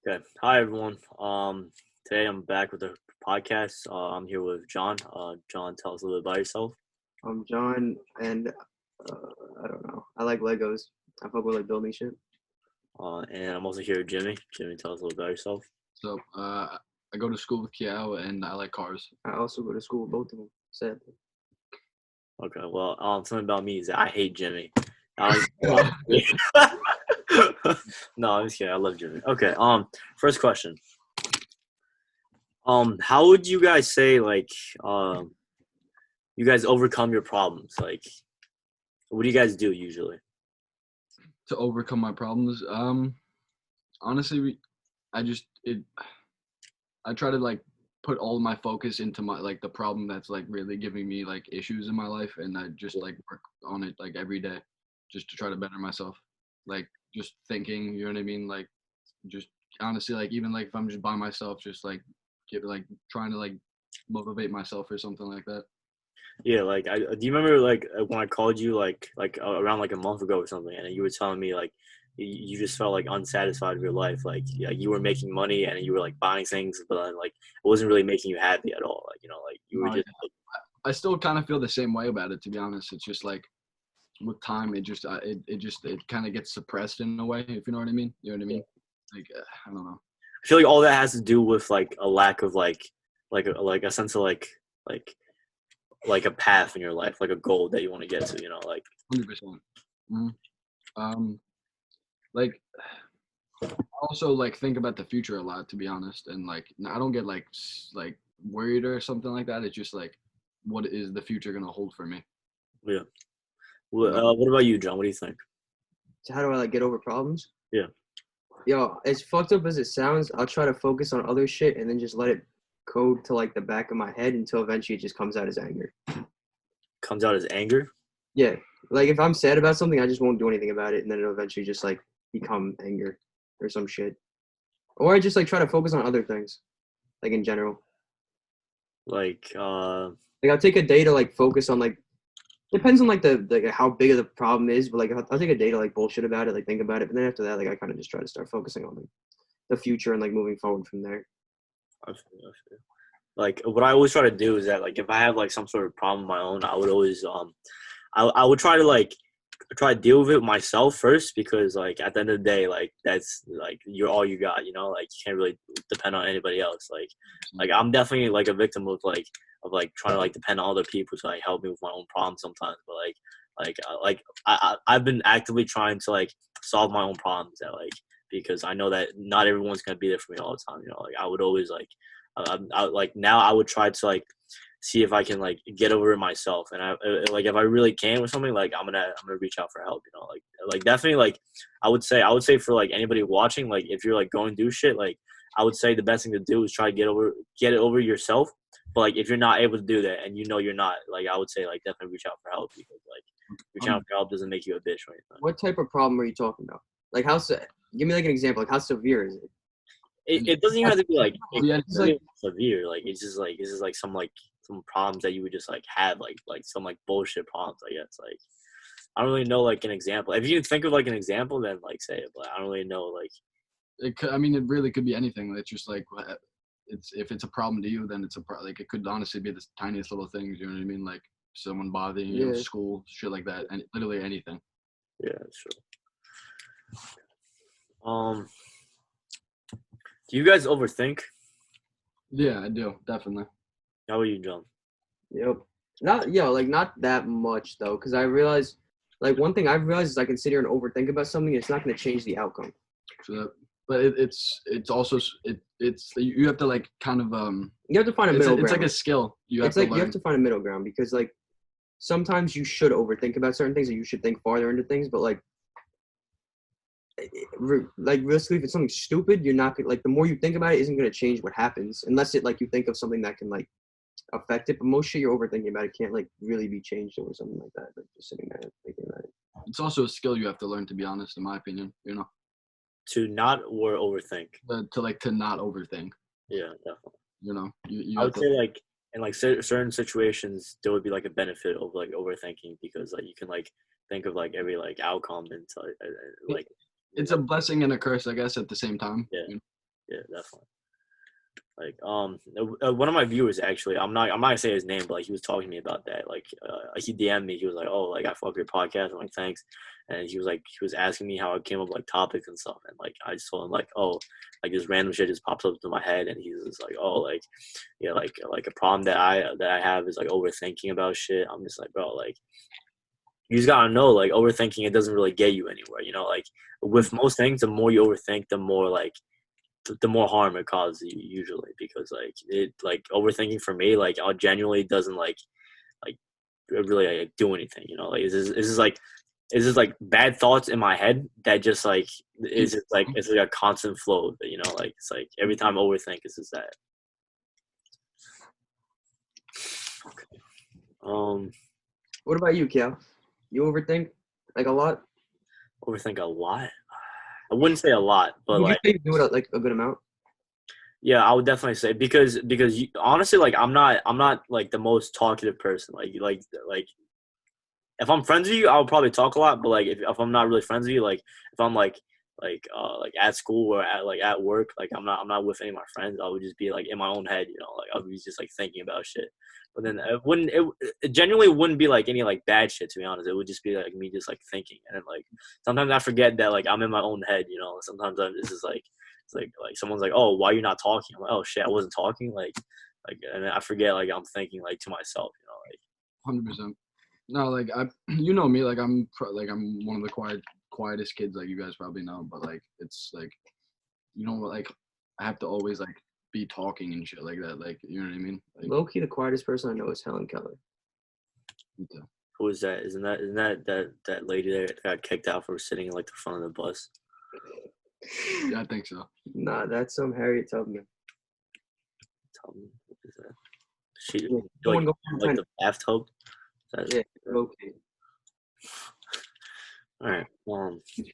Okay. Hi, everyone. Today I'm back with a podcast. I'm here with John. John, tell us a little bit about yourself. I'm John, and I don't know. I like Legos. I fuck with like building shit. And I'm also here with Jimmy. Jimmy, tell us a little about yourself. So I go to school with Kiao and I like cars. I also go to school with both of them. Sadly. Okay. Well, something about me is that I hate Jimmy. No, I'm just kidding. I love Jimmy. Okay. First question. How would you guys say you guys overcome your problems? Like, what do you guys do usually? To overcome my problems, honestly, I try to like put all my focus into my like the problem that's like really giving me like issues in my life, and I just like work on it like every day, just to try to better myself. Like just thinking, you know what I mean? Like just honestly, like even like if I'm just by myself, just like trying to like motivate myself or something like that. Yeah, do you remember when I called you around like a month ago or something, and you were telling me like you just felt like unsatisfied with your life, like yeah, you were making money and you were like buying things, but then like it wasn't really making you happy at all. Like like you were No, just I still kind of feel the same way about it, to be honest. It's just like with time, it kind of gets suppressed in a way, if you know what I mean. You know what I mean? Like I don't know. I feel like all that has to do with like a lack of like a sense of like a path in your life, like a goal that you want to get to. 100%. Mm-hmm. Like I also like think about the future a lot, to be honest, and like I don't get like worried or something like that. It's just like, what is the future gonna hold for me? Yeah. You know? What about you, John? What do you think? So how do I like get over problems? Yeah. Yo, as fucked up as it sounds, I'll try to focus on other shit and then just let it code to like the back of my head until eventually it just comes out as anger. Comes out as anger. Yeah, like if I'm sad about something, I just won't do anything about it, and then it'll eventually just like become anger or some shit. Or I just like try to focus on other things, like in general. Like Like I'll take a day to like focus on like depends on like the how big of the problem is, but like I'll take a day to like bullshit about it, like think about it, but then after that, like I kind of just try to start focusing on like the future and like moving forward from there. I feel. Like what I always try to do is that like if I have like some sort of problem of my own, I would always I would try to try to deal with it myself first, because like at the end of the day, like that's like you're all you got, like you can't really depend on anybody else. Like I'm definitely like a victim of trying to like depend on other people to like help me with my own problems sometimes, but I've been actively trying to like solve my own problems, that like because I know that not everyone's gonna be there for me all the time. Like I would always like now I would try to like see if I can like get over it myself, and I like if I really can with something, like I'm gonna reach out for help. Like definitely, like I would say for like anybody watching, like if you're like going through shit, like I would say the best thing to do is try to get it over yourself. But like if you're not able to do that, and you're not, like I would say like definitely reach out for help, because like reaching out for help doesn't make you a bitch or anything. What type of problem are you talking about? Like give me like an example. Like how severe is it? It doesn't even have to be like It's like severe. Like it's just like some problems that you would just like have like some like bullshit problems, I guess. Like I don't really know like an example. If you can think of like an example, then like say it. But I don't really know like. I mean, it really could be anything. It's just like if it's a problem to you, then it's like it could honestly be the tiniest little things. You know what I mean? Like someone bothering you, Yeah. school, shit like that, and literally anything. Yeah, sure. Do you guys overthink? Yeah, I do, definitely. How are you, John? Yep. Not that much though, because I realized like one thing I've realized is I can sit here and overthink about something. It's not going to change the outcome. So, but it's also it's you have to like kind of You have to find a middle ground. It's like a skill you have It's to like learn. you have to find a middle ground, because like sometimes you should overthink about certain things, or you should think farther into things. But like realistically, if it's something stupid, you're not gonna, like, the more you think about it isn't going to change what happens, unless it like you think of something that can like affect it. But most shit you're overthinking about it can't like really be changed over something like that, like just sitting there thinking about it. It's also a skill you have to learn, to be honest, in my opinion. To not or overthink. To not overthink. Yeah, definitely. You I have would to. say like in like certain situations there would be like a benefit of like overthinking, because like you can like think of like every like outcome and like It's a blessing and a curse, I guess, at the same time. Yeah. definitely. Like one of my viewers actually, I'm not gonna say his name, but like he was talking to me about that. Like he DM'd me. He was like, "Oh, like I fuck your podcast." I'm like, "Thanks." And he was asking me how I came up with like topics and stuff. And like I just told him like, "Oh, like this random shit just pops up into my head." And he was like, "Oh, like yeah, like a problem that I have is like overthinking about shit." I'm just like, bro, like you just gotta know like overthinking, it doesn't really get you anywhere. You know, like with most things, the more you overthink, the more like the more harm it causes you usually, because like it like overthinking for me, like I genuinely doesn't like really like, do anything, you know, like is this like bad thoughts in my head that just like is just like it's like a constant flow, you know, like it's like every time I overthink it's just that. Okay. What about you, Cal? You overthink like a lot? Overthink a lot. I wouldn't say a lot, but Would you like say you do it like a good amount? yeah, I would definitely say because honestly, like I'm not like the most talkative person. Like if I'm friends with you, I'll probably talk a lot. But like if I'm not really friends with you, like if I'm like at school or at work, like I'm not with any of my friends. I would just be like in my own head, you know, like I'll be just like thinking about shit. But then it genuinely wouldn't be like any like bad shit, to be honest. It would just be like me just like thinking, and then like sometimes I forget that like I'm in my own head, you know. Sometimes it's just like it's like someone's like, oh, why are you not talking? I'm like, oh shit, I wasn't talking, like and then I forget like I'm thinking like to myself, you know, like. 100%. No, like you know me, like I'm one of the quietest kids, like you guys probably know. But like it's like, you know, like I have to always like be talking and shit like that. Like you know what I mean? Like, Low key, the quietest person I know is Helen Keller. Who is that? Isn't that lady that got kicked out for sitting in like the front of the bus? Yeah, I think so. Nah, that's Harriet Tubman. Tell me, what is that? She Yeah, like someone go like the bathtub. yeah, low key. All right.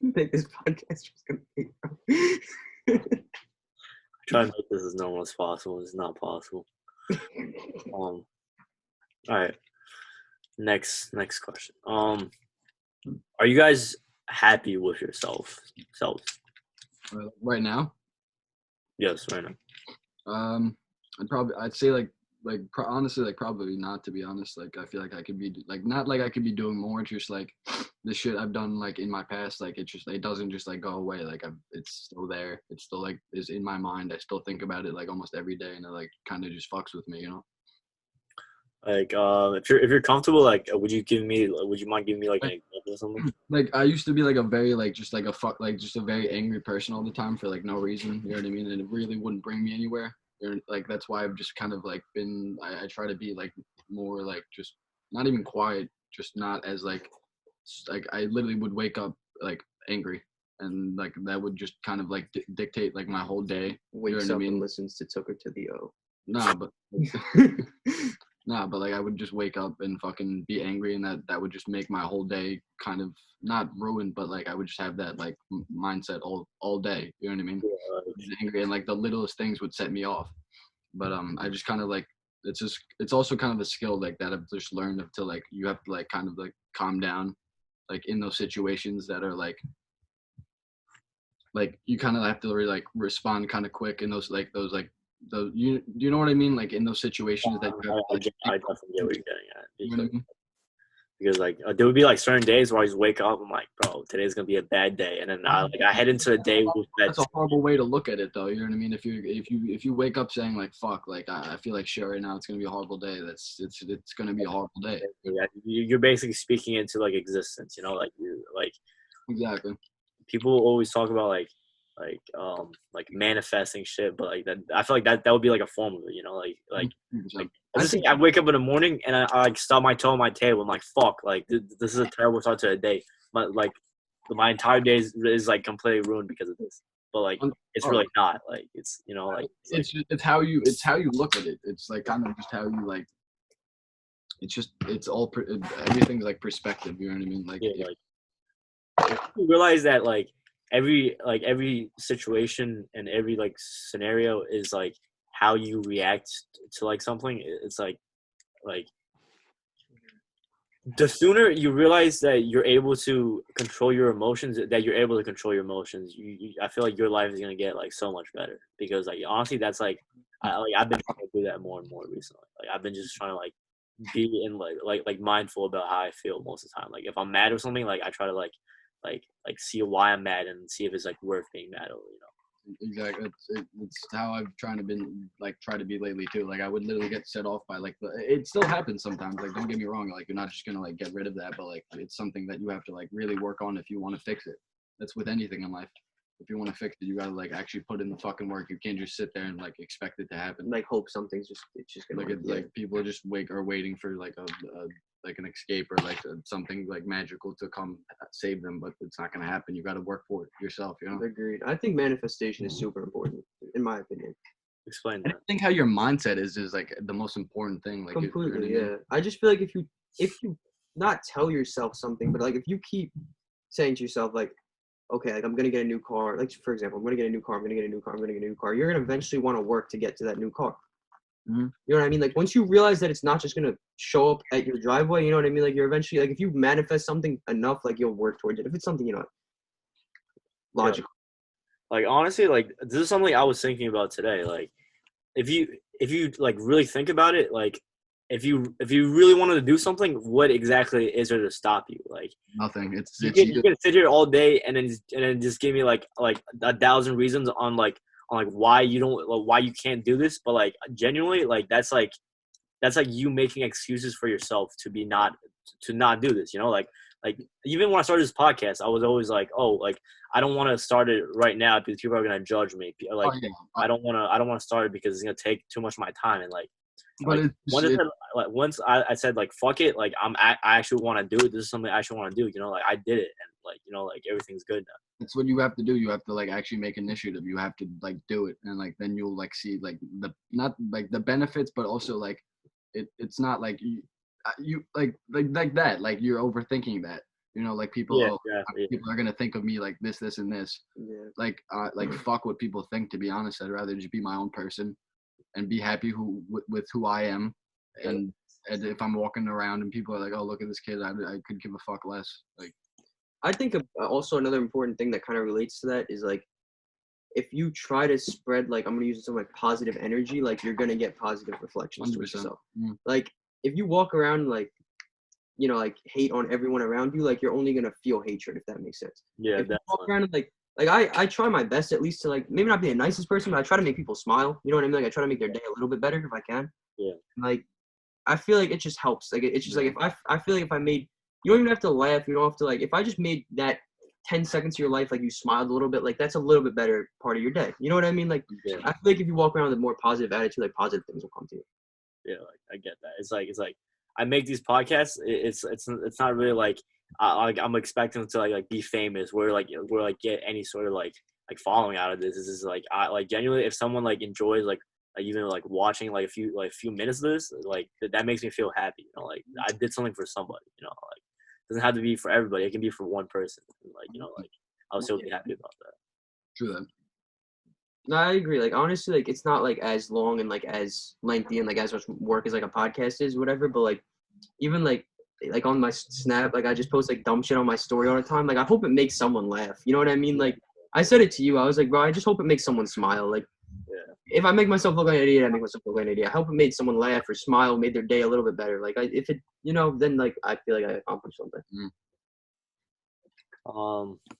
Make this podcast just gonna be. Try to make this as normal as possible. It's not possible. All right. Next question. Are you guys happy with yourselves? Right now, Yes, right now. I'd say honestly, like probably not, to be honest. Like I feel like I could be like, not like I could be doing more, just like the shit I've done like in my past, like it doesn't just like go away. Like it's still there. It's still like is in my mind. I still think about it like almost every day, and it like kind of just fucks with me, you know. Like, if you're comfortable, like, would you mind giving me like an example or something? Like I used to be like a very like just like a fuck like just a very angry person all the time for like no reason, you know what I mean, and it really wouldn't bring me anywhere. Like that's why I've just kind of like been I try to be like more like just not even quiet, just not as like I literally would wake up like angry, and like that would just kind of like dictate like my whole day. You know Wakes what I up mean? and listens to Tucker to the O. Nah, but nah, but like I would just wake up and fucking be angry, and that would just make my whole day kind of not ruined, but like I would just have that like mindset all day. You know what I mean? Yeah, Just angry, and like the littlest things would set me off. But I just kind of like it's also kind of a skill like that I've just learned to like you have to like kind of like calm down, like in those situations that are like you kind of have to really like respond kind of quick in those you do you know what I mean, like in those situations that you have to, like, I definitely get what you're getting at, you know what I mean? because like there would be like certain days where I just wake up, I'm like, bro, today's gonna be a bad day, and then I head into the day with that. That's a horrible way to look at it, though. You know what I mean? If you wake up saying like "fuck," like I feel like shit right now, it's gonna be a horrible day. It's gonna be a horrible day. Yeah, you're basically speaking into like existence, you know, like you like Exactly. people always talk about like manifesting shit, but like that I feel like that would be like a form of it, you know, like 100%. I wake up in the morning and I like stub my toe on my table. I'm like, fuck, like this is a terrible start to the day, but like my entire day is like completely ruined because of this. But like it's really not, like it's, you know, like it's how you look at it. It's like kind of just how you like. It's just everything's like perspective. You know what I mean? Like, yeah, like you realize that like every situation and every like scenario is like how you react to like something. It's like the sooner you realize that you're able to control your emotions, that you're able to control your emotions, I feel like your life is gonna get like so much better. Because like honestly, that's like, I've been trying to do that more and more recently. Like I've been just trying to like be in like mindful about how I feel most of the time. Like if I'm mad or something, like I try to like see why I'm mad and see if it's like worth being mad over. Exactly. It's how I've trying to been like try to be lately too. Like I would literally get set off by like it still happens sometimes. Like don't get me wrong. Like you're not just gonna like get rid of that, but like it's something that you have to like really work on if you want to fix it. That's with anything in life. If you want to fix it, you gotta like actually put in the fucking work. You can't just sit there and like expect it to happen. Like hope something's it's just gonna Like people are just waiting for like a like an escape or like something like magical to come save them, but it's not gonna happen. You got to work for it yourself. You know. Agreed. I think manifestation is super important, in my opinion. Explain I that. think how your mindset is like the most important thing. Like Completely, you know what I mean? yeah. I just feel like if you not tell yourself something, but like if you keep saying to yourself like, okay, like I'm gonna get a new car. Like for example, I'm gonna get a new car. I'm gonna get a new car. I'm gonna get a new car. You're gonna eventually want to work to get to that new car. Mm-hmm. You know what I mean? Like once you realize that it's not just gonna show up at your driveway, you know what I mean? Like you're eventually like if you manifest something enough, like you'll work towards it. If it's something logical. Yeah. Like honestly, like this is something I was thinking about today. Like if you like really think about it, like if you really wanted to do something, what exactly is there to stop you? Like Nothing. It's you can sit here all day and then just give me like 1,000 reasons on why you don't why you can't do this, but like genuinely like that's like you making excuses for yourself to not do this, like even when I started this podcast, I was always like, oh, like I don't want to start it right now because people are gonna judge me. Like I don't want to start it because it's gonna take too much of my time. And but once I said like fuck it, like I actually want to do it. This is something I actually want to do. Like I did it, and like everything's good now. That's what you have to do. You have to like actually make initiative. You have to like do it, and like then you'll like see like the not like the benefits, but also like it's not like you like that. Like you're overthinking that. Like people. People are gonna think of me like this, and this. Yeah. Like fuck what people think. To be honest, I'd rather just be my own person and be happy with who I am. And if I'm walking around and people are like, oh, look at this kid, I could give a fuck less. Like. I think also another important thing that kind of relates to that is like if you try to spread like I'm gonna use some like positive energy, like you're gonna get positive reflections towards yourself. Mm. Like if you walk around like like hate on everyone around you, like you're only gonna feel hatred, if that makes sense. Yeah, if you walk around like I try my best at least to like maybe not be the nicest person, but I try to make people smile. You know what I mean? Like I try to make their day a little bit better if I can. Yeah. Like I feel like it just helps. Like it's just like if I feel like if I made you don't even have to laugh. You don't have to like. If I just made that 10 seconds of your life, like you smiled a little bit, like that's a little bit better part of your day. You know what I mean? Like I feel like if you walk around with a more positive attitude, like positive things will come to you. Yeah, like I get that. It's like I make these podcasts. It's not really like I'm expecting to like be famous. Where get any sort of like following out of this. This is like I like genuinely if someone like enjoys like even like watching like a few minutes of this, like that makes me feel happy. Like I did something for somebody. Like. Doesn't have to be for everybody. It can be for one person. Like I'll still be happy about that. True that. No, I agree. Like honestly, like it's not like as long and like as lengthy and like as much work as like a podcast is, whatever. But like even like on my Snap, like I just post like dumb shit on my story all the time. Like I hope it makes someone laugh. You know what I mean? Like I said it to you. I was like, bro, I just hope it makes someone smile. Like if I make myself look like an idiot, I make myself look like an idiot. I hope it made someone laugh or smile, made their day a little bit better. Like if it, then like I feel like I accomplished something.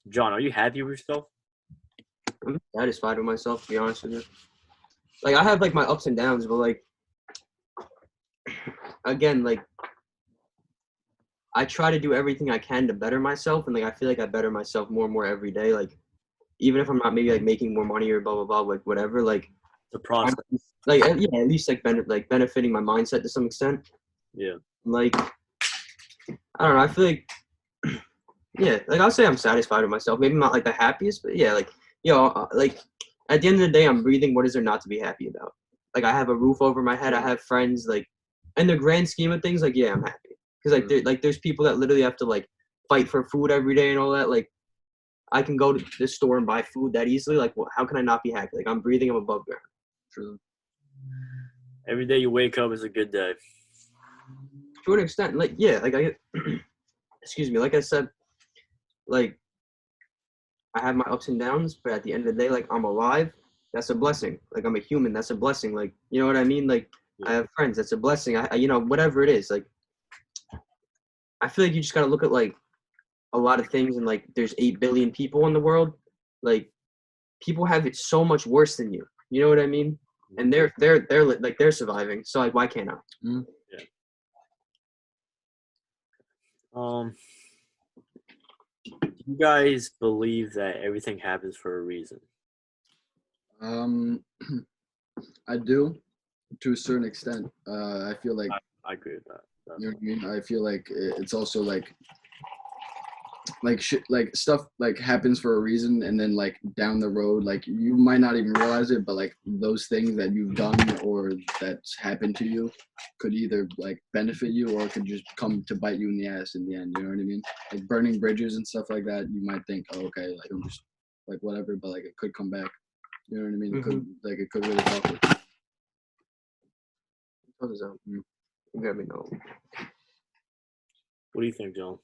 John, are you happy with yourself? I'm satisfied with myself, to be honest with you. Like I have like my ups and downs, but like again, like I try to do everything I can to better myself, and like I feel like I better myself more and more every day. Like even if I'm not maybe like making more money or blah blah blah, like whatever, like. The process. Like at least like benefiting my mindset to some extent. Yeah. Like I don't know. I feel like like I'll say I'm satisfied with myself. Maybe not like the happiest, but yeah, like like at the end of the day, I'm breathing. What is there not to be happy about? Like I have a roof over my head. I have friends. Like in the grand scheme of things, like I'm happy because there's people that literally have to like fight for food every day and all that. Like I can go to the store and buy food that easily. Like how can I not be happy? Like I'm breathing. I'm above ground. True. Every day you wake up is a good day. to an extent, like yeah, like I excuse me, like I said, like I have my ups and downs, but at the end of the day, like I'm alive. That's a blessing. Like I'm a human. That's a blessing. Like you know what I mean. Like I have friends. That's a blessing. You know, whatever it is. Like I feel like you just gotta look at like a lot of things, and like there's 8 billion people in the world. Like people have it so much worse than you. You know what I mean? And they're surviving. So like, why can't I? Mm. Yeah. Do you guys believe that everything happens for a reason? I do, to a certain extent. I feel like I agree with that. you know what I mean. I feel like it's also like shit, like stuff like happens for a reason, and then like down the road, like you might not even realize it, but like those things that you've done or that's happened to you could either like benefit you or it could just come to bite you in the ass in the end. You know what I mean? Like burning bridges and stuff like that. You might think, oh, okay, like I'm just like whatever, but like it could come back. You know what I mean? It could it could really help it. What is that? You got me know. What do you think, John?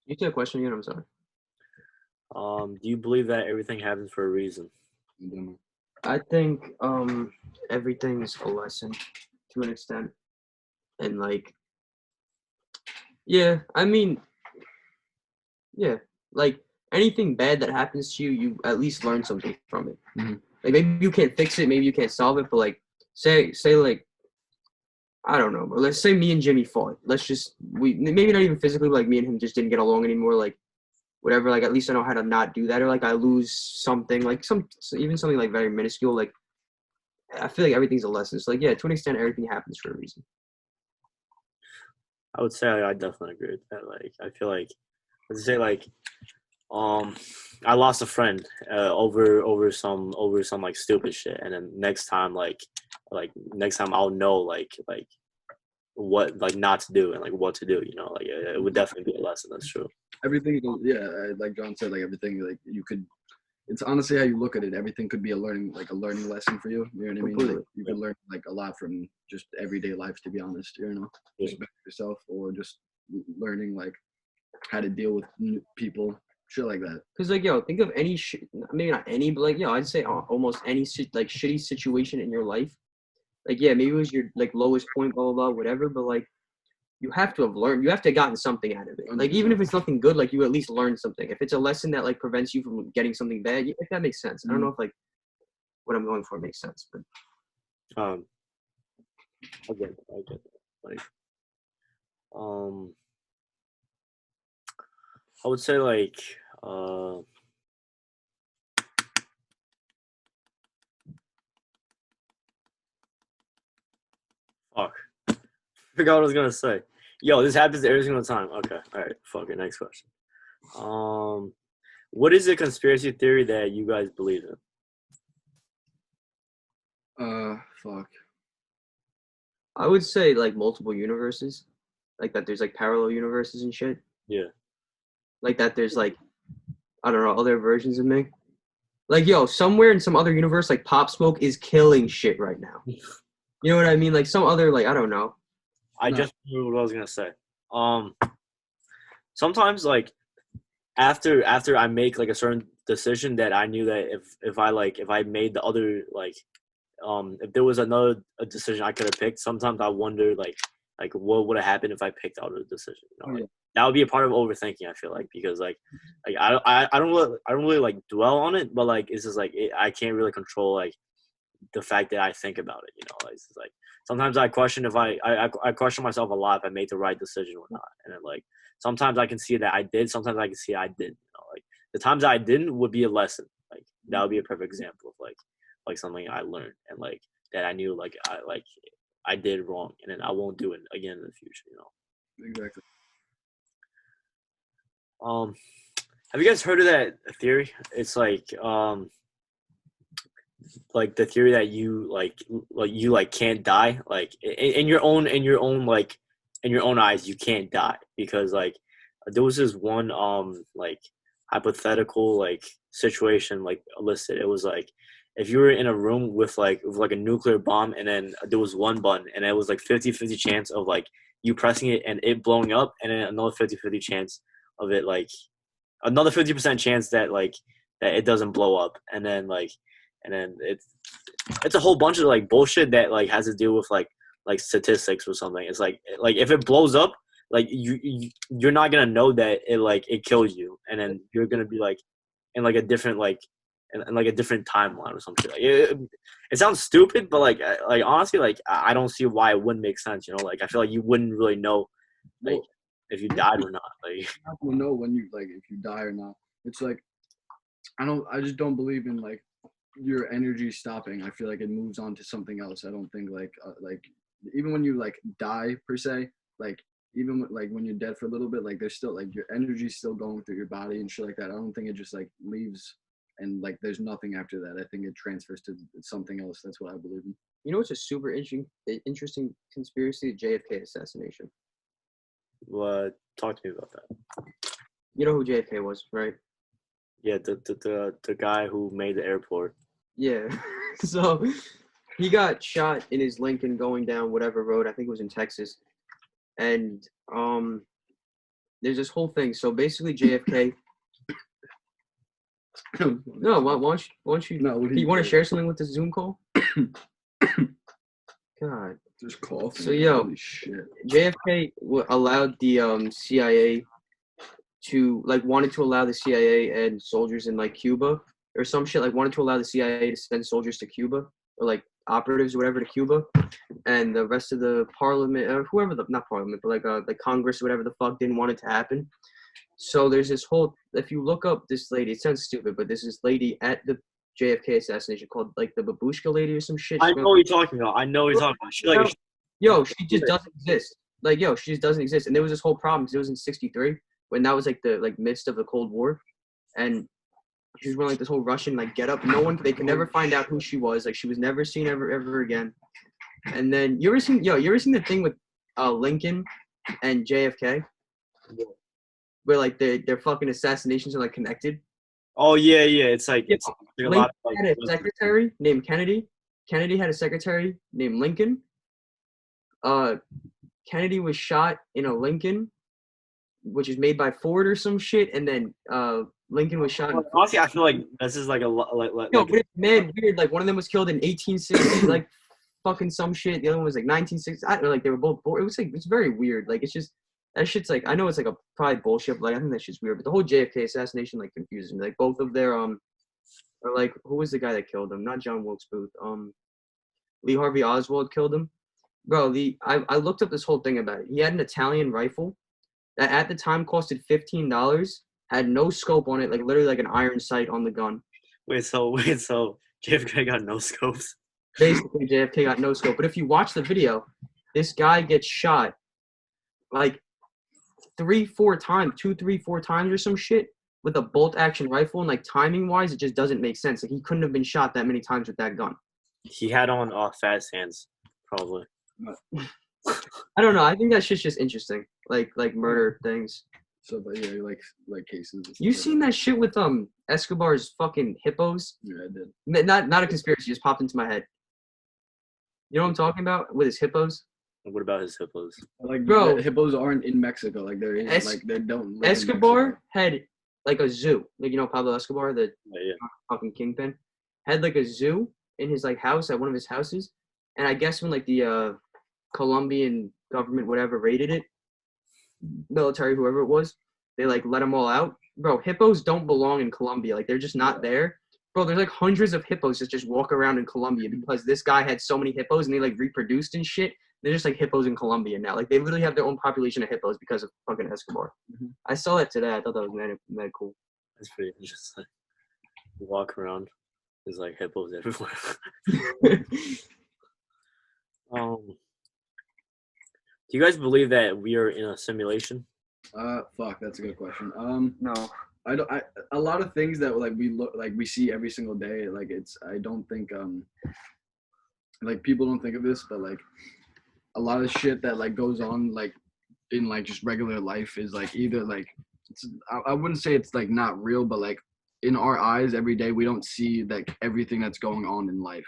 You said a question again. I'm sorry. Do you believe that everything happens for a reason? I think everything's a lesson to an extent, and like, yeah, I mean, yeah, like anything bad that happens to you, you at least learn something from it. Mhm. Like maybe you can't fix it, maybe you can't solve it, but like say like I don't know, but let's say me and Jimmy fought. Let's just we maybe not even physically, but like me and him just didn't get along anymore. Like whatever, like at least I know how to not do that, or like I lose something, like even something like very minuscule. Like I feel like everything's a lesson. So like yeah, to an extent, everything happens for a reason. I would say I definitely agree with that. Like I feel like let's say like I lost a friend over some like stupid shit, and then next time I'll know like what like not to do and like what to do. You know, like it would definitely be a lesson. That's true. Everything, yeah, like John said, like everything, like you could. It's honestly how you look at it. Everything could be a learning lesson for you. You know what I mean? Like, you can learn like a lot from just everyday life. To be honest, you know, just better yourself, or just learning like how to deal with people, shit like that. Cause like yo, think of any maybe not any, but like yo, I'd say almost any like shitty situation in your life. Like yeah, maybe it was your like lowest point, blah blah blah, whatever. But like you have to have learned. You have to have gotten something out of it. Like even if it's nothing good, like you at least learn something. If it's a lesson that like prevents you from getting something bad, if that makes sense. I don't know if like what I'm going for makes sense, but I get that. Like I would say like fuck. I forgot what I was gonna say. Yo, this happens every single time. Okay, all right. Fuck it. Next question. What is a conspiracy theory that you guys believe in? Fuck. I would say like multiple universes, like that. There's like parallel universes and shit. Yeah. Like that. There's like I don't know other versions of me. Like yo, somewhere in some other universe, like Pop Smoke is killing shit right now. You know what I mean? Like some other like I don't know. I just knew what I was gonna say. Sometimes like after I make like a certain decision that I knew that if I made the other like if there was another decision I could have picked, sometimes I wonder like what would have happened if I picked out a decision. You know, like, that would be a part of overthinking. I feel like because like I don't really like dwell on it, but like it's just like I can't really control like the fact that I think about it. You know, it's just, like sometimes I question if I question myself a lot if I made the right decision or not, and then like sometimes I can see that I did, sometimes I can see I didn't. You know, like the times I didn't would be a lesson. Like that would be a perfect example of like something I learned and like that I knew like I did wrong and then I won't do it again in the future. You know. Exactly. Have you guys heard of that theory? It's like the theory that you can't die, like in your own eyes you can't die because like there was this one like hypothetical like situation like listed. It was like if you were in a room with a nuclear bomb and then there was one button and it was like 50-50 chance of like you pressing it and it blowing up, and then another 50-50 chance of it like another 50% chance that like that it doesn't blow up, and then it's a whole bunch of like bullshit that like has to do with like statistics or something. It's like if it blows up, like you're not gonna know that it kills you, and then you're gonna be like in like a different like in like a different timeline or something. Like it sounds stupid, but like honestly, like I don't see why it wouldn't make sense. You know, like I feel like you wouldn't really know like if you died or not. Like you're not gonna know when you like if you die or not. It's like I just don't believe in like your energy stopping. I feel like it moves on to something else. I don't think like even when you like die per se, like even like when you're dead for a little bit, like there's still like your energy's still going through your body and shit like that. I don't think it just like leaves and like there's nothing after that. I think it transfers to something else. That's what I believe in. You know, it's a super interesting conspiracy: the JFK assassination. What? Talk to me about that. You know who JFK was, right? Yeah, the guy who made the airport. Yeah. So he got shot in his Lincoln going down whatever road. I think it was in Texas. And there's this whole thing. So basically JFK. No, why don't you? No, you want to share something with the Zoom call? God. Just coughing. So holy shit. JFK allowed the CIA to wanted to allow the CIA and soldiers in like Cuba or some shit, like wanted to allow the CIA to send soldiers to Cuba or like operatives or whatever to Cuba, and the rest of the parliament or whoever not parliament but like the Congress or whatever the fuck didn't want it to happen. So there's this whole, if you look up this lady, it sounds stupid, but there's this lady at the JFK assassination called like the Babushka lady or some shit. I know what you're talking about. She just doesn't exist. Like, she just doesn't exist. And there was this whole problem because it was in '63 when that was like the midst of the Cold War, and she was wearing like this whole Russian like get up. They could never find out who she was. Like she was never seen ever again. And then you ever seen the thing with Lincoln and JFK? Where like their fucking assassinations are like connected. Oh yeah. It's like it's like Lincoln had a secretary named Kennedy. Kennedy had a secretary named Lincoln. Kennedy was shot in a Lincoln, which is made by Ford or some shit, and then Lincoln was shot. Honestly, I feel like this is like a like. No, but it's mad weird. Like one of them was killed in 1860, like fucking some shit. The other one was like 1960. I don't know, like they were both. It was like it's very weird. Like it's just. That shit's like, I know it's like a probably bullshit, but like I think that shit's weird. But the whole JFK assassination like confuses me. Like both of their or like who was the guy that killed him? Not John Wilkes Booth. Lee Harvey Oswald killed him. Bro, I looked up this whole thing about it. He had an Italian rifle that at the time costed $15, had no scope on it, like literally like an iron sight on the gun. Wait, so JFK got no scopes? Basically, JFK got no scope. But if you watch the video, this guy gets shot like 3-4 times or some shit with a bolt action rifle, and like timing wise it just doesn't make sense. Like he couldn't have been shot that many times with that gun. He had on fast hands probably. I don't know, I think that shit's just interesting, like murder things. So but yeah, like cases. You seen that shit with Escobar's fucking hippos? Yeah, I did. Not a conspiracy, just popped into my head. You know what I'm talking about with his hippos? What about his hippos? Like, bro, hippos aren't in Mexico. Like they're in, like they don't. Live Escobar had like a zoo. Like Pablo Escobar, the fucking kingpin, had like a zoo in his like house at one of his houses. And I guess when like the Colombian government whatever raided it, military whoever it was, they like let them all out. Bro, hippos don't belong in Colombia. Like they're just not there. Bro, there's like hundreds of hippos that just walk around in Colombia because this guy had so many hippos and they like reproduced and shit. They're just like hippos in Colombia now. Like they literally have their own population of hippos because of fucking Escobar. Mm-hmm. I saw that today. I thought that was mad cool. That's pretty interesting. You walk around, there's like hippos everywhere. Do you guys believe that we are in a simulation? Fuck, that's a good question. No. A lot of things that like we see every single day, like I don't think like people don't think of this, but like a lot of shit that like goes on like in like just regular life is like either like I wouldn't say it's like not real, but like in our eyes every day we don't see like everything that's going on in life.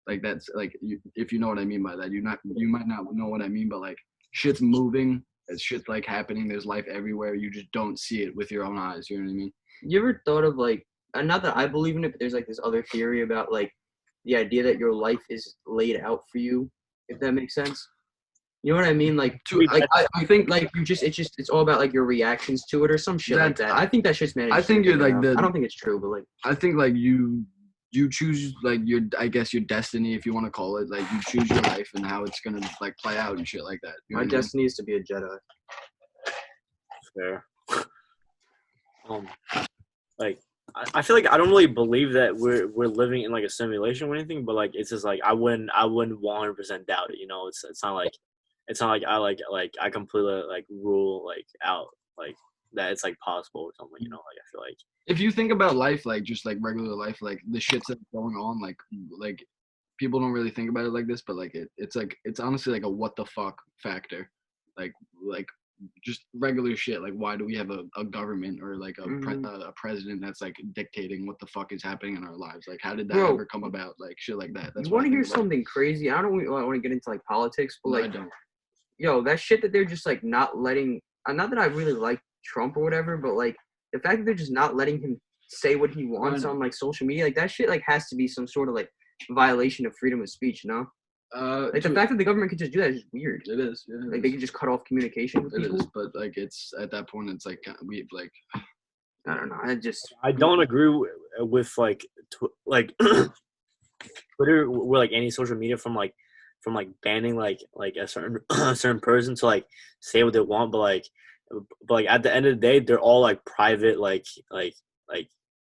Like that's like if you know what I mean by that. You might not know what I mean, but like shit's moving, shit's like happening. There's life everywhere. You just don't see it with your own eyes. You know what I mean? You ever thought of like, not that I believe in it, but there's like this other theory about like the idea that your life is laid out for you, if that makes sense. You know what I mean? Like, I think like it's all about like your reactions to it or some shit like that. I think that shit's managed. I think you're like I don't think it's true, but like I think like you choose like your, I guess, your destiny, if you want to call it. Like you choose your life and how it's gonna like play out and shit like that. You know my destiny is to be a Jedi. Fair. Like I feel like I don't really believe that we're living in like a simulation or anything, but like it's just like I wouldn't 100% doubt it. You know, it's not like I completely like rule like out like that it's like possible or something. You know, like I feel like if you think about life, like just like regular life, like the shit's that's going on, like people don't really think about it like this, but like it's honestly like a what the fuck factor, like just regular shit. Like why do we have a government or like a president that's like dictating what the fuck is happening in our lives? Like how did that ever come about? Like shit like that. That's you want to hear something crazy? I don't want to get into like politics, but like I don't. Yo, that shit that they're just like not letting. Not that I really like Trump or whatever, but like the fact that they're just not letting him say what he wants on like social media, like that shit like has to be some sort of like violation of freedom of speech, you know? Like the fact that the government could just do that is just weird. It is. Yeah, like they could just cut off communication with people. It is, but like it's at that point, it's like we like. I don't know. I don't agree with like Twitter or like any social media from banning like a certain person to like say what they want, but like at the end of the day, they're all like private like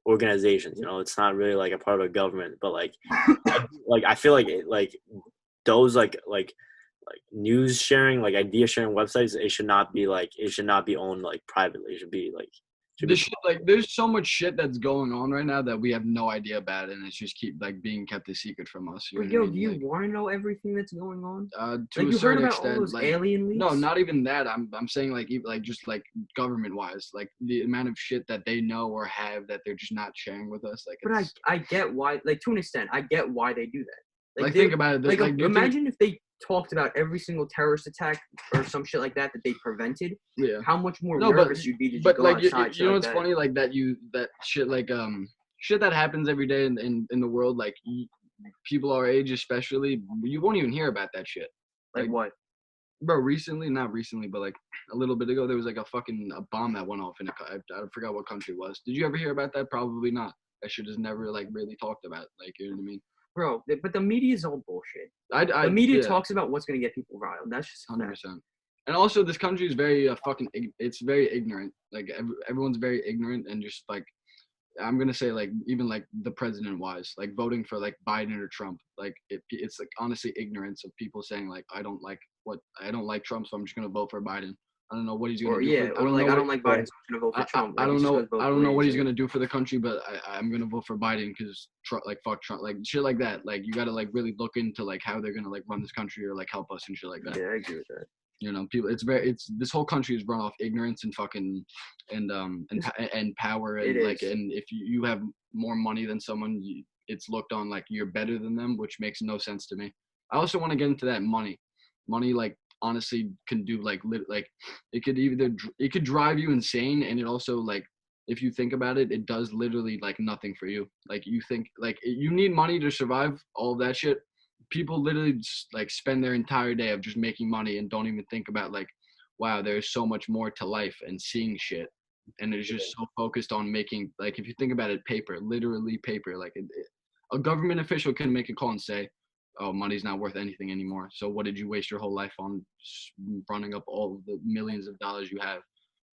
organizations. You know, it's not really like a part of a government, but like I feel like those like news sharing, like idea sharing websites, it should not be owned like privately. It should be like there's so much shit that's going on right now that we have no idea about, and it's just keep like being kept a secret from us. But yo, do you want to know everything that's going on? To a certain extent, all those alien leaks? No, not even that. I'm saying like just like government wise, like the amount of shit that they know or have that they're just not sharing with us. Like, but I get why. Like to an extent, I get why they do that. Like think about it. Like imagine if they talked about every single terrorist attack or some shit like that they prevented. Yeah. How much more nervous you'd be to go like outside. You know what's funny? Like that shit like shit that happens every day in the world. Like people our age especially, you won't even hear about that shit. Like what? Bro, not recently, but like a little bit ago, there was like a bomb that went off in I forgot what country it was. Did you ever hear about that? Probably not. That shit is never like really talked about. Like, you know what I mean? Bro, but the media is all bullshit. The media talks about what's going to get people riled. That's just 100%. And also, this country is very it's very ignorant. Like, everyone's very ignorant and just, like, I'm going to say, like, even, like, the president-wise, like, voting for, like, Biden or Trump. Like, it's, like, honestly ignorance of people saying, like, I don't like Trump, so I'm just going to vote for Biden. I don't know what he's going to do. I don't like Biden, so I'm going to vote for Trump. I don't know what he's going to do for the country, but I'm going to vote for Biden because fuck Trump, like shit like that. Like you got to like really look into like how they're going to like run this country or like help us and shit like that. Yeah, I agree with that. You know, people. This whole country is run off ignorance and fucking and power and like and if you have more money than someone, it's looked on like you're better than them, which makes no sense to me. I also want to get into that money like. Honestly can do like it could drive you insane, and it also like if you think about it, it does literally like nothing for you. Like you think like you need money to survive all of that shit. People literally just like spend their entire day of just making money and don't even think about like, wow, there's so much more to life and seeing shit, and it's just so focused on making like if you think about it, literally paper. Like a government official can make a call and say, oh, money's not worth anything anymore. So what did you waste your whole life on running up all of the millions of dollars you have?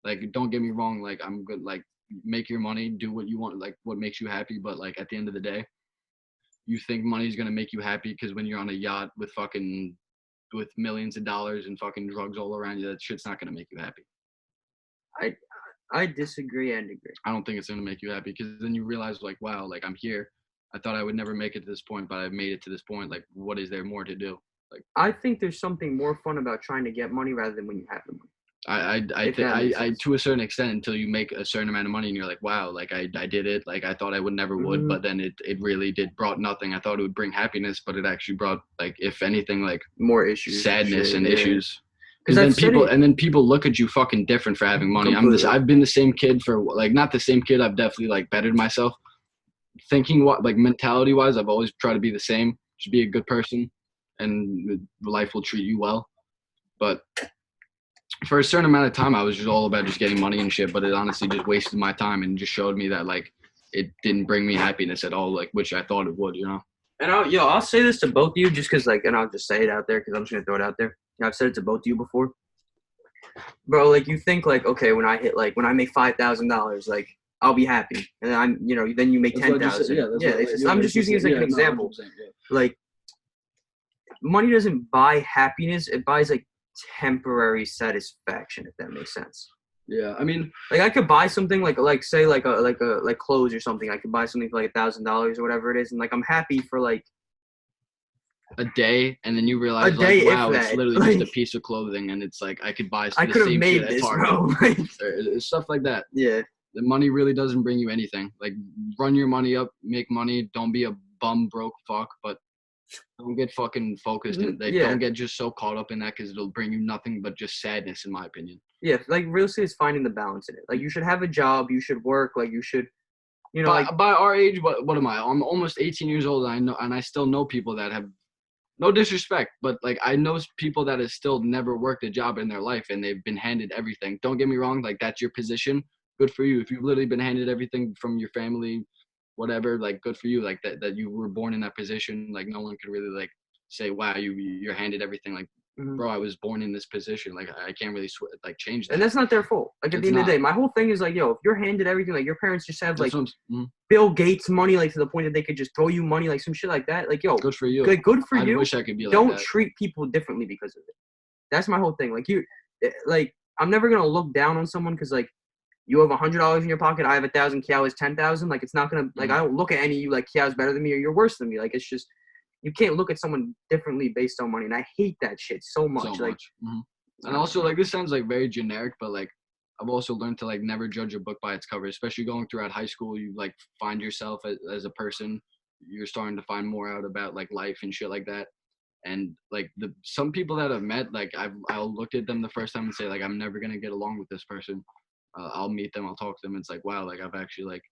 Like, don't get me wrong. Like, I'm good. Like, make your money, do what you want, like what makes you happy. But like at the end of the day, you think money's going to make you happy because when you're on a yacht with millions of dollars and fucking drugs all around you, that shit's not going to make you happy. I disagree and agree. I don't think it's going to make you happy because then you realize like, wow, like I'm here. I thought I would never make it to this point, but I've made it to this point. Like, what is there more to do? Like, I think there's something more fun about trying to get money rather than when you have the money. I to a certain extent until you make a certain amount of money and you're like, wow, like I did it. Like I thought I would but then it really brought nothing. I thought it would bring happiness, but it actually brought like, if anything, like more issues, sadness and issues. Because And then people look at you fucking different for having money. Completely. I've been the same kid for like not the same kid. I've definitely like bettered myself. Thinking what like mentality wise, I've always tried to be the same. Just be a good person, and life will treat you well. But for a certain amount of time, I was just all about just getting money and shit. But it honestly just wasted my time and just showed me that like it didn't bring me happiness at all, like which I thought it would, you know. And I'll say this to both of you just because, like, and I'll just say it out there because I'm just going to throw it out there. I've said it to both of you before. Bro, like, you think, like, okay, when I make $5,000, like, I'll be happy. And then then you make 10,000. I'm just using it as, like, an example. Like, money doesn't buy happiness. It buys, like, temporary satisfaction, if that makes sense. Yeah, I mean, like I could buy something like say like clothes or something. I could buy something for like $1,000 or whatever it is, and like I'm happy for like a day, and then you realize like, wow, it's literally just a piece of clothing, and it's like I could buy. I could have made this, bro. Stuff like that. Yeah, the money really doesn't bring you anything. Like, run your money up, make money. Don't be a bum broke fuck, but don't get fucking focused and don't get just so caught up in that because it'll bring you nothing but just sadness, in my opinion. Yeah, like real estate is finding the balance in it. Like you should have a job, you should work, like you should, by our age, what am I? I'm almost 18 years old, and I still know people that have, no disrespect, but like I know people that have still never worked a job in their life and they've been handed everything. Don't get me wrong, like that's your position. Good for you. If you've literally been handed everything from your family, whatever, like good for you. Like that you were born in that position. Like no one could really like say, wow, you're handed everything. Like, bro, I was born in this position. Like I can't really change that. And that's not their fault. Like at the end of the day, my whole thing is like, yo, if you're handed everything, like your parents just have like Bill Gates money, like to the point that they could just throw you money, like some shit like that. Like, yo, good for you. Good for you. I wish I could be like Don't that. treat people differently because of it. That's my whole thing. Like I'm never gonna look down on someone because like you have $100 in your pocket, I have 1,000, Kiao is 10,000. Like it's not gonna like I don't look at any of you like Kiao's better than me or you're worse than me. Like it's just you can't look at someone differently based on money, and I hate that shit so much. And also like this sounds like very generic, but like I've also learned to like never judge a book by its cover, especially going throughout high school. You like find yourself as a person. You're starting to find more out about like life and shit like that. And like some people that I've met, like I'll look at them the first time and say like I'm never gonna get along with this person. I'll meet them, I'll talk to them. It's like, wow, like I've actually like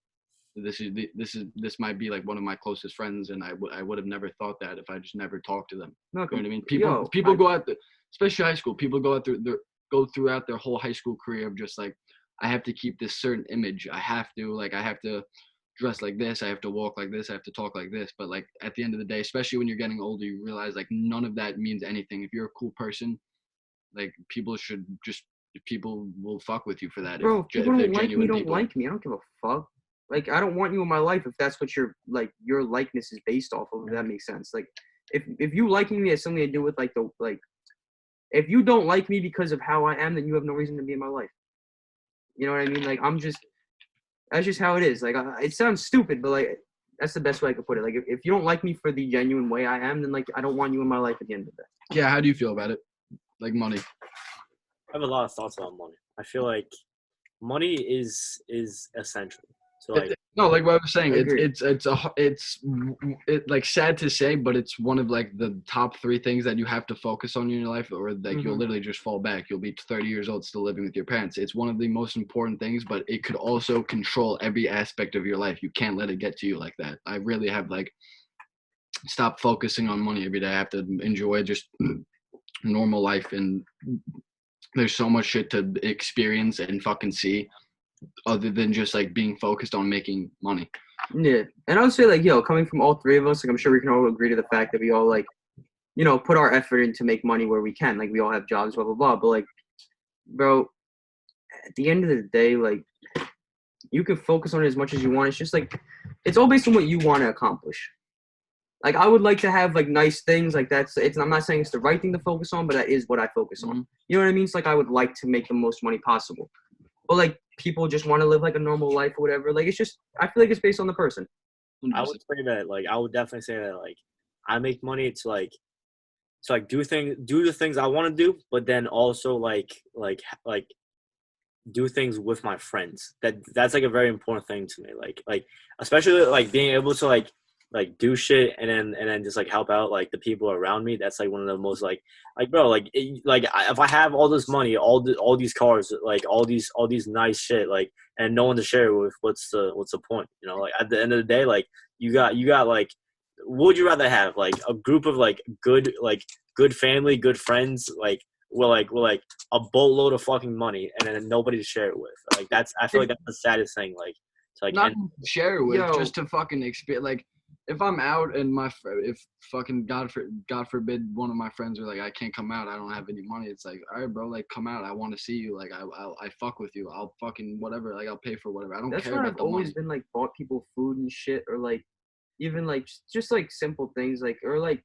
this might be like one of my closest friends, and I would have never thought that if I just never talked to them. No, you know what I mean? People go out, especially high school. People go throughout their whole high school career of just like, I have to keep this certain image. I have to dress like this. I have to walk like this. I have to talk like this. But like at the end of the day, especially when you're getting older, you realize like none of that means anything. If you're a cool person, like people will fuck with you for that. Bro, if people don't like me, don't like me. I don't give a fuck. Like, I don't want you in my life if that's what your likeness is based off of, if that makes sense. Like, if you liking me has something to do with, if you don't like me because of how I am, then you have no reason to be in my life. You know what I mean? Like, that's just how it is. Like, it sounds stupid, but, like, that's the best way I could put it. Like, if you don't like me for the genuine way I am, then, like, I don't want you in my life at the end of the day. Yeah, how do you feel about it? Like, money. I have a lot of thoughts about money. I feel like money is essential. So like like what I was saying, it's like sad to say, but it's one of like the top 3 things that you have to focus on in your life, or like you'll literally just fall back. You'll be 30 years old still living with your parents. It's one of the most important things, but it could also control every aspect of your life. You can't let it get to you like that. I really have like stopped focusing on money every day. I have to enjoy just normal life, and there's so much shit to experience and fucking see other than just like being focused on making money. Yeah. And I would say like, yo, coming from all 3 of us, like I'm sure we can all agree to the fact that we all like, put our effort in to make money where we can. Like we all have jobs, blah, blah, blah. But like, bro, at the end of the day, like you can focus on it as much as you want. It's just like, it's all based on what you want to accomplish. Like I would like to have like nice things like I'm not saying it's the right thing to focus on, but that is what I focus on. You know what I mean? It's like I would like to make the most money possible. But like people just want to live like a normal life or whatever. Like it's just, I feel like it's based on the person. I would say that like I would definitely say that like I make money to do the things I want to do, but then also like do things with my friends. That's like a very important thing to me. Like especially like being able to like like do shit and then just like help out like the people around me. That's like one of the most like bro, like if I have all this money, all these cars, like all these nice shit, like, and no one to share it with, what's the point? You know, like at the end of the day, like you got like, what would you rather have, like a group of like good family, good friends, like with a boatload of fucking money, and then nobody to share it with? Like I feel like that's the saddest thing. Like to like Not end. to share it with, Yo. just to fucking experience. Like, if I'm out and if fucking God forbid one of my friends are like, I can't come out, I don't have any money. It's like, all right, bro, like come out. I want to see you. Like I fuck with you. I'll fucking whatever. Like I'll pay for whatever. I don't That's care why about I've the always money. been like bought people food and shit, or like even like just like simple things, like, or like,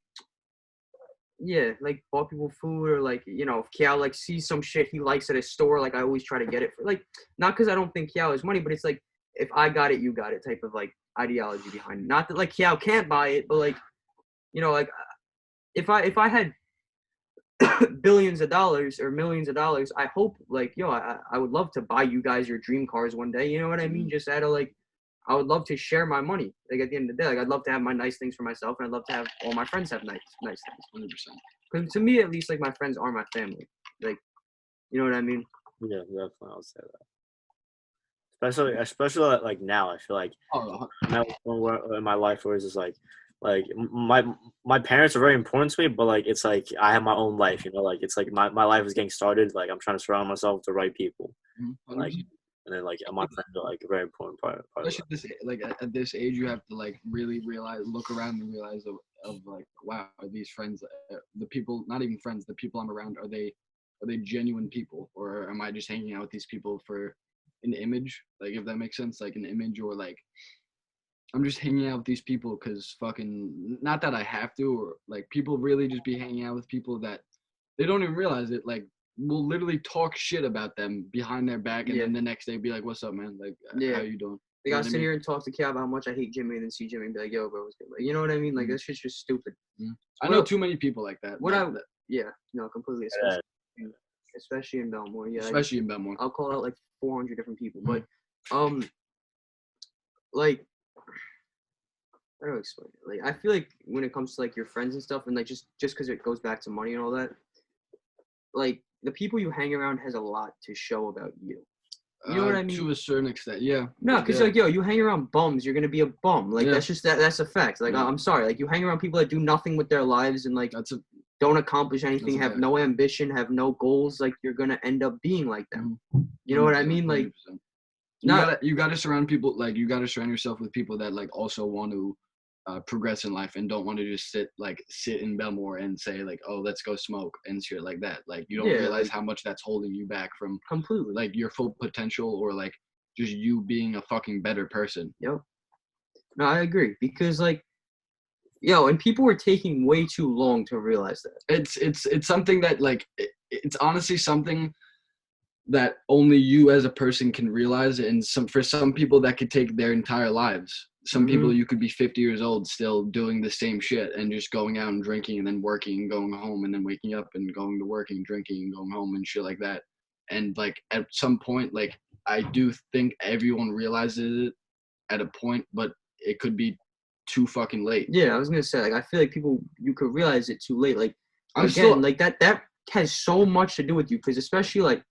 yeah, like bought people food, or like, you know, if Kiao like sees some shit he likes at a store, like I always try to get it for, like, not because I don't think Kiao has money, but it's like, if I got it, you got it type of like ideology behind it. Not that like Kiao can't buy it, but like, you know, like if I had billions of dollars or millions of dollars, I hope like, yo, I would love to buy you guys your dream cars one day. You know what I mean? Just out of like, I would love to share my money. Like at the end of the day, like I'd love to have my nice things for myself, and I'd love to have all my friends have nice things. 100%. Because to me, at least, like my friends are my family. Like, you know what I mean? Yeah, definitely, I would say that. Especially like now, I feel like Oh, now in my life where it's just like my parents are very important to me, but like it's like I have my own life, you know, like it's like my life is getting started. Like I'm trying to surround myself with the right people, 100%. like, and then like my friends are like a very important part of Especially at this age, you have to like really look around and realize of like, wow, are these friends, the people, not even friends, the people I'm around, are they genuine people, or am I just hanging out with these people for an image? Like, if that makes sense, like an image, or like I'm just hanging out with these people because fucking, not that I have to, or like people really just be hanging out with people that they don't even realize it. Like, we'll literally talk shit about them behind their back, and then the next day be like, "What's up, man? Like, how you doing?" Like, You know I'll what I sit mean? here and talk to Kiao about how much I hate Jimmy, and then see Jimmy and be like, yo, bro, what's good? Like, you know what I mean? Like, that shit's just stupid. I know too many people like that. Yeah, no, completely. Especially in Belmore. Yeah. Especially in Belmore. I'll call out like 400 different people. But, like, how do I explain it? Like, I feel like when it comes to like your friends and stuff, and like just because it goes back to money and all that, like the people you hang around has a lot to show about you. You know what I mean? To a certain extent, yeah. No, because like, yo, you hang around bums, you're gonna be a bum. Like that's just that's a fact. Like I'm sorry. Like you hang around people that do nothing with their lives and like don't accomplish anything, have no ambition, have no goals. Like you're gonna end up being like them. You know what I mean? Like, 100%. You gotta surround people, like you gotta surround yourself with people that like also want to progress in life and don't want to just sit in Belmore and say like, oh, let's go smoke and shit like that. Like you don't realize like, how much that's holding you back from completely like your full potential, or like just you being a fucking better person. Yep. No, I agree, because like, yo, and people were taking way too long to realize that. It's something that like it's honestly something that only you as a person can realize, and for some people that could take their entire lives. Some people, you could be 50 years old still doing the same shit and just going out and drinking and then working and going home and then waking up and going to work and drinking and going home and shit like that. And like at some point, like I do think everyone realizes it at a point, but it could be too fucking late. Yeah, I was gonna say, like, I feel like you could realize it too late. Like, like that has so much to do with you, because especially like,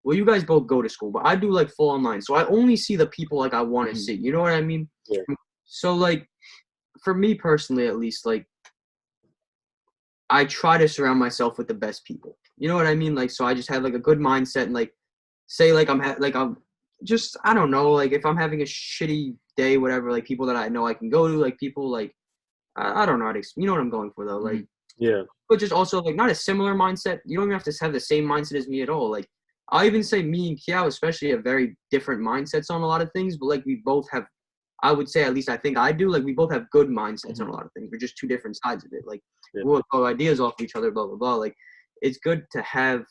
well, you guys both go to school, but I do like full online, so I only see the people like I want to see. You know what I mean? Yeah. So like, for me personally, at least, like, I try to surround myself with the best people. You know what I mean? Like, so I just have like a good mindset, and like, say like I'm just, I don't know, like if I'm having a shitty day, whatever, like people that I know I can go to, like people like, I don't know how to, you know what I'm going for though, like, yeah. But just also like not a similar mindset. You don't even have to have the same mindset as me at all. Like, I even say me and Kiao especially have very different mindsets on a lot of things, but like we both have, I would say, at least I think I do, like we both have good mindsets on a lot of things. We're just two different sides of it. Like we'll throw ideas off of each other, blah blah blah. Like it's good to have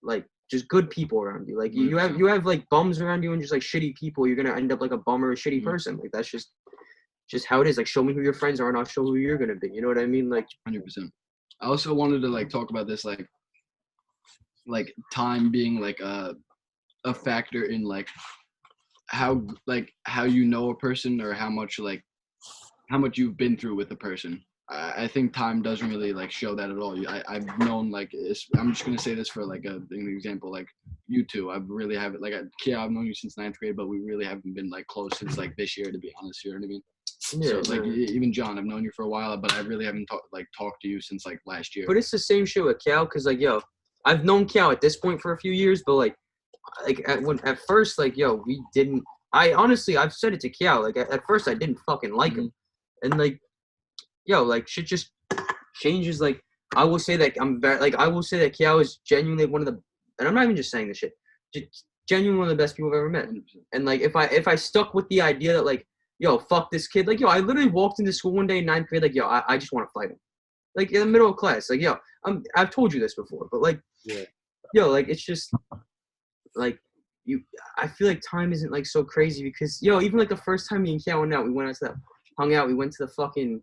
like just good people around you. Like you have like bums around you and just like shitty people, you're gonna end up like a bum or a shitty person. Like that's just how it is. Like show me who your friends are and I'll show who you're gonna be. You know what I mean? Like 100%. I also wanted to like talk about this like time being like a factor in like how you know a person, or how how much you've been through with the person. I think time doesn't really like show that at all. I've known like I'm just gonna say this for like an example, like you two. I really haven't like Kia. I've known you since 9th grade, but we really haven't been like close since like this year, to be honest. You know what I mean? Yeah, So like even John, I've known you for a while, but I really haven't talked to you since like last year. but it's the same shit with Cal, cause like yo, I've known Cal at this point for a few years, but like at first like yo, we didn't. I honestly, I've said it to Cal. Like at first, I didn't fucking like him, and like yo, like shit just changes. Like I will say that I will say that Kiao is genuinely one of the, and I'm not even just saying this shit, just genuinely one of the best people I've ever met. And like if I stuck with the idea that like yo, fuck this kid, like yo, I literally walked into school one day in 9th grade like yo, I just want to fight him, like in the middle of class, like yo, I've told you this before, but like yo, like it's just like I feel like time isn't like so crazy because yo, even like the first time me and Kiao went out, we went out to that, hung out, we went to the fucking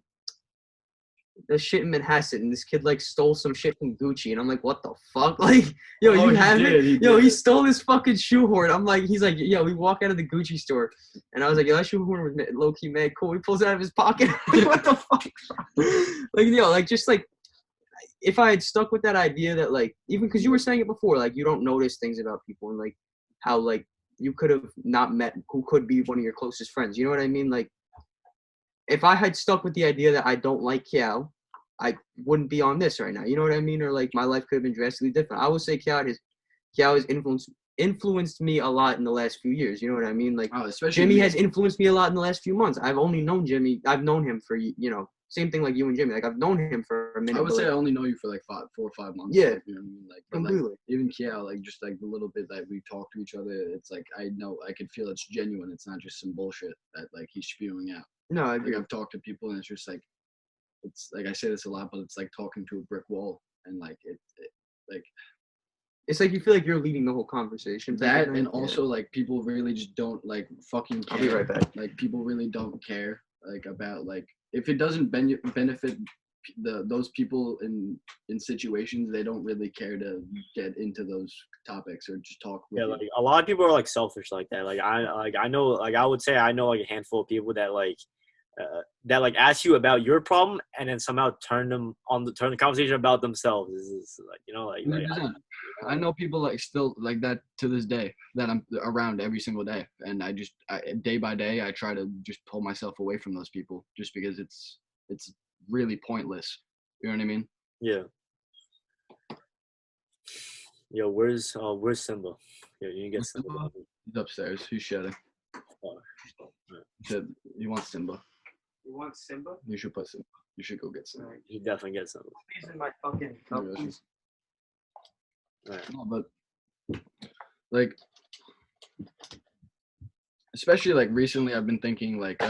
the shit in Manhasset, and this kid like stole some shit from Gucci, and I'm like, what the fuck? Like, yo, you have it? Yo, he stole this fucking shoehorn. I'm like, he's like, yo, we walk out of the Gucci store, and I was like, yo, that shoehorn was low key mad cool. He pulls it out of his pocket. Like, what the fuck? Like, yo, like just like if I had stuck with that idea that like even because you were saying it before, like you don't notice things about people and like how like you could have not met who could be one of your closest friends. You know what I mean? Like. If I had stuck with the idea that I don't like Kiao, I wouldn't be on this right now. You know what I mean? Or like my life could have been drastically different. I would say Kiao has influenced me a lot in the last few years. You know what I mean? Like Jimmy has influenced me a lot in the last few months. I've only known Jimmy. I've known him for same thing like you and Jimmy. Like I've known him for a minute. I would say I only know you for like 4 or 5 months. Yeah, you know what I mean? Like completely. Like, even Kiao, like just like the little bit that we talk to each other, it's like I know I can feel it's genuine. It's not just some bullshit that like he's spewing out. No, I agree. Like, I've talked to people and it's just like, it's like I say this a lot, but it's like talking to a brick wall, and like it's like you feel like you're leading the whole conversation. That and also like people really just don't like fucking care. I'll be right back. Like people really don't care like about like if it doesn't benefit those people in situations, they don't really care to get into those topics or just talk with like a lot of people are like selfish like that. Like I know like I would say I know like a handful of people that like ask you about your problem and then somehow turn the conversation about themselves. Is like I know people like still like that to this day that I'm around every single day, and I day by day I try to just pull myself away from those people just because it's really pointless. You know what I mean? Yeah. Yo, where's Simba? Yeah, you can get Simba. He's upstairs. He's shedding. Oh, he wants Simba. You want Simba? You should put Simba. You should go get Simba. Right. He definitely gets Simba. He's in my fucking cup. Right. No, but like especially like recently I've been thinking like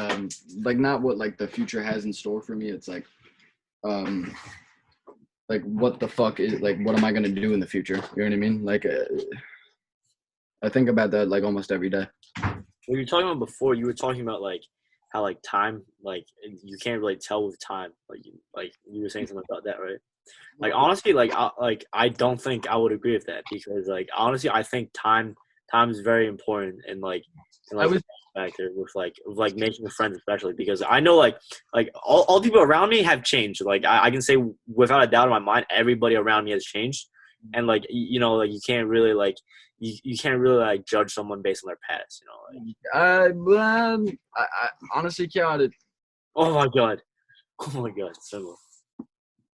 not what like the future has in store for me. It's like what the fuck is like what am I gonna do in the future? You know what I mean? Like I think about that like almost every day. What you were talking about before, you were talking about like how like time, like you can't really tell with time. Like you were saying something about that, right? Like honestly, like I don't think I would agree with that because like honestly, I think time is very important and like factor with making friends, especially because I know like all people around me have changed. Like I can say without a doubt in my mind, everybody around me has changed, and like like you can't really like you can't really like judge someone based on their past. I honestly can't. Oh my god, Simba.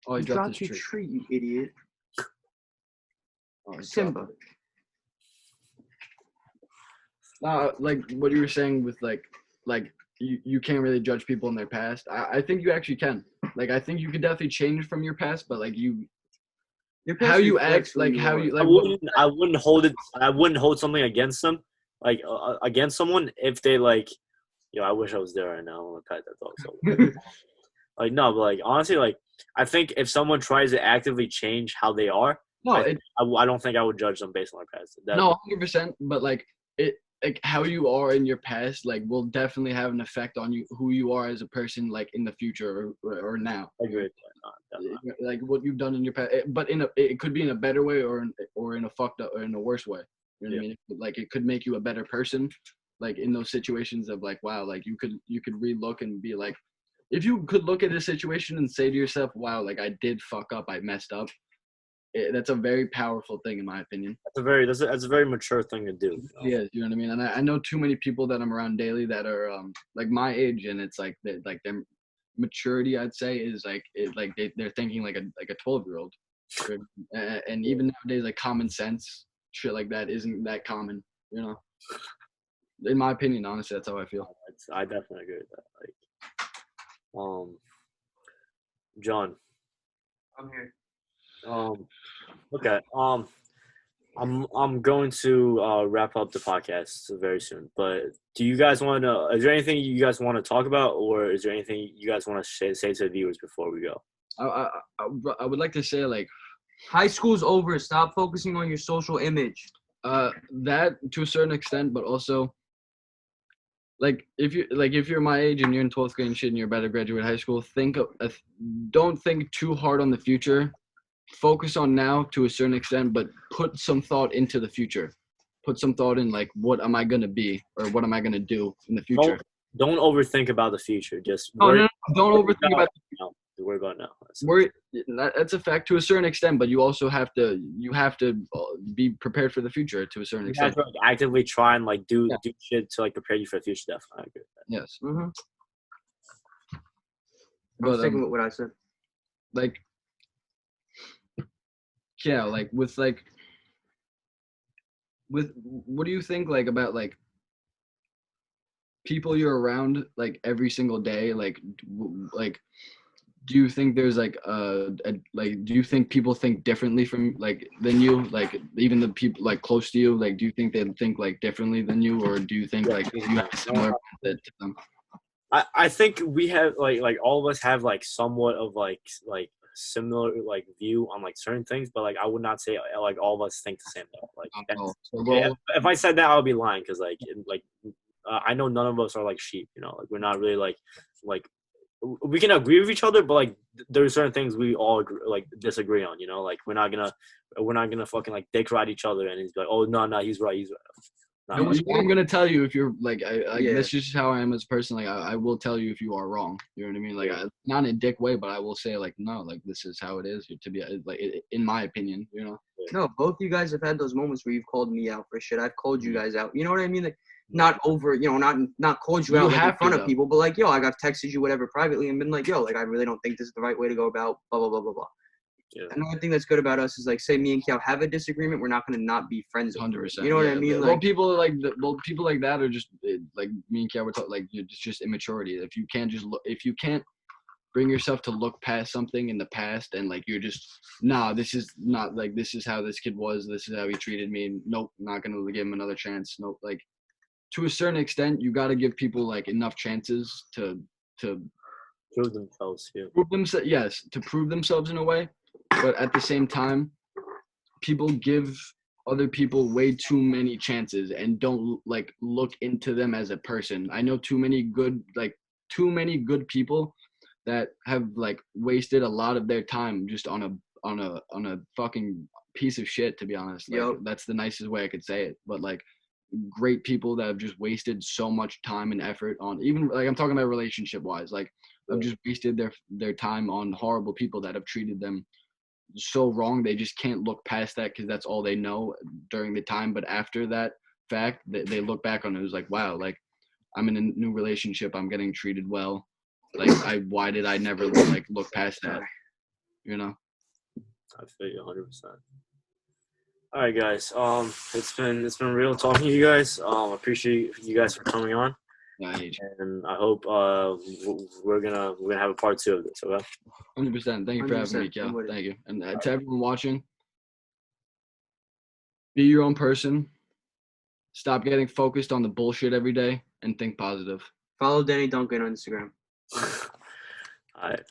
Oh, he dropped his tree, you idiot. Oh, Simba. Like what you were saying with like you can't really judge people in their past. I think you actually can. Like I think you could definitely change from your past, but like how you act, like how you like. I wouldn't hold something against them, like against someone if they like. I wish I was there right now. I want to pet that dog so. Like no, but like honestly, like I think if someone tries to actively change how they are, I don't think I would judge them based on their past. No, 100%. But like like how you are in your past, like will definitely have an effect on you, who you are as a person, like in the future or now. I agree. Like what you've done in your past, but it could be in a better way or in a fucked up or in a worse way. You know what I mean? Like it could make you a better person. Like in those situations of like, wow, like you could relook and be like, if you could look at a situation and say to yourself, wow, like I did fuck up, I messed up, that's a very powerful thing in my opinion. That's a very mature thing to do. Yeah, you know what I mean? And I know too many people that I'm around daily that are like my age, and it's like their maturity, I'd say, is like they're thinking like a 12-year-old. And even nowadays, like common sense shit like that isn't that common, you know. In my opinion, honestly, that's how I feel. I definitely agree with that. Like, John. I'm here. Okay. I'm going to wrap up the podcast very soon. But do you guys want to? Is there anything you guys want to talk about, or is there anything you guys want to say to the viewers before we go? I would like to say like, High school's over. Stop focusing on your social image. that to a certain extent, but also like if you're my age and you're in 12th grade and shit and you're about to graduate high school, don't think too hard on the future. Focus on now to a certain extent, but put some thought into the future. Put some thought in like, what am I gonna be or what am I gonna do in the future? Don't overthink about the future. Just don't overthink about now. Worry about now. That's a fact to a certain extent, but you also have to be prepared for the future to a certain You extent. have to actively try and like do shit to like prepare you for the future. Definitely, I agree with that. Yes. Mm-hmm. But I'm sticking with what I said. like, yeah, like with what do you think like about like people you're around like every single day? Like do you think there's like do you think people think differently from like than you, like even the people like close to you, like do you think they think like differently than you, or do you think like you have a similar mindset to them? I think we have like all of us have like somewhat of like similar like view on like certain things, but like I would not say like all of us think the same though. Like if I said that, I would be lying, because I know none of us are like sheep, you know. Like we're not really like we can agree with each other, but like there's certain things we all disagree on, you know. Like we're not gonna fucking like dick ride each other and he's like, oh no he's right. No, I'm gonna tell you if you're like that's just how I am as a person. Like I will tell you if you are wrong. You know what I mean? Like not in a dick way, but I will say like no, like this is how it is to be like in my opinion. You know? No, both you guys have had those moments where you've called me out for shit. I've called you guys out. You know what I mean? Like not over, you know, not called you out like, in front of people, but like yo, I got texted you whatever privately and been like yo, like I really don't think this is the right way to go about blah blah blah blah blah. Yeah. Another thing that's good about us is like, say me and Cal have a disagreement, we're not going to not be friends. 100%. You know what I mean? Well, people like that are just like me and Cal were talking, like it's just immaturity. If you can't bring yourself to look past something in the past and like you're just this is not like this is how this kid was, this is how he treated me. Nope, not going to give him another chance. Nope, like to a certain extent, you got to give people like enough chances to prove themselves. Yeah. To prove themselves in a way. But at the same time, people give other people way too many chances and don't like look into them as a person. I know too many good people that have like wasted a lot of their time just on a fucking piece of shit, to be honest. Like, that's the nicest way I could say it. But like great people that have just wasted so much time and effort on, even like I'm talking about relationship wise, like have just wasted their time on horrible people that have treated them so wrong. They just can't look past that because that's all they know during the time. But after that fact, they look back on it as like, wow, like I'm in a new relationship, I'm getting treated well, like why did I never like look past that, you know? I feel you 100%. All right, guys. It's been real talking to you guys. Appreciate you guys for coming on. And I hope we're gonna have a part 2 of this. Okay. 100%. Thank you for having me, Cal. Thank you. And to everyone watching, be your own person. Stop getting focused on the bullshit every day and think positive. Follow Danny Duncan on Instagram. All right.